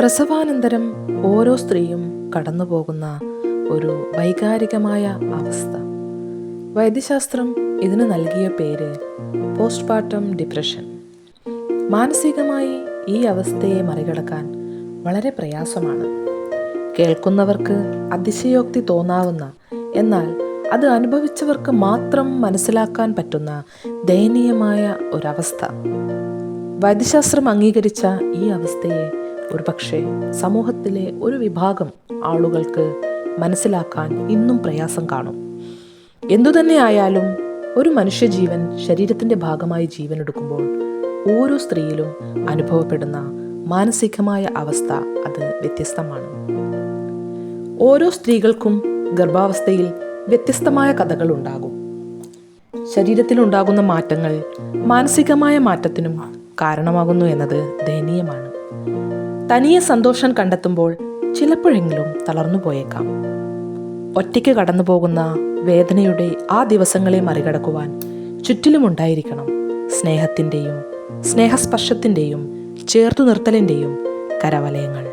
പ്രസവാനന്തരം ഓരോ സ്ത്രീയും കടന്നുപോകുന്ന ഒരു വൈകാരികമായ അവസ്ഥ. വൈദ്യശാസ്ത്രം ഇതിന് നൽകിയ പേര് പോസ്റ്റ്പാർട്ടം ഡിപ്രഷൻ. മാനസികമായി ഈ അവസ്ഥയെ മറികടക്കാൻ വളരെ പ്രയാസമാണ്. കേൾക്കുന്നവർക്ക് അതിശയോക്തി തോന്നാവുന്ന, എന്നാൽ അത് അനുഭവിച്ചവർക്ക് മാത്രം മനസ്സിലാക്കാൻ പറ്റുന്ന ദയനീയമായ ഒരവസ്ഥ. വൈദ്യശാസ്ത്രം അംഗീകരിച്ച ഈ അവസ്ഥയെ ഒരുപക്ഷെ സമൂഹത്തിലെ ഒരു വിഭാഗം ആളുകൾക്ക് മനസ്സിലാക്കാൻ ഇന്നും പ്രയാസം കാണും. എന്തുതന്നെ ആയാലും ഒരു മനുഷ്യജീവൻ ശരീരത്തിൻ്റെ ഭാഗമായി ജീവനെടുക്കുമ്പോൾ ഓരോ സ്ത്രീയിലും അനുഭവപ്പെടുന്ന മാനസികമായ അവസ്ഥ അത് വ്യത്യസ്തമാണ്. ഓരോ സ്ത്രീകൾക്കും ഗർഭാവസ്ഥയിൽ വ്യത്യസ്തമായ കഥകൾ ഉണ്ടാകും. ശരീരത്തിലുണ്ടാകുന്ന മാറ്റങ്ങൾ മാനസികമായ മാറ്റത്തിനും കാരണമാകുന്നു എന്നത് ദയനീയമാണ്. തനിയെ സന്തോഷം കണ്ടെത്തുമ്പോൾ ചിലപ്പോഴെങ്കിലും തളർന്നു പോയേക്കാം. ഒറ്റയ്ക്ക് കടന്നു പോകുന്ന വേദനയുടെ ആ ദിവസങ്ങളെ മറികടക്കുവാൻ ചുറ്റിലുമുണ്ടായിരിക്കണം സ്നേഹത്തിൻ്റെയും സ്നേഹസ്പർശത്തിൻ്റെയും ചേർത്തു നിർത്തലിൻ്റെയും കരവലയങ്ങൾ.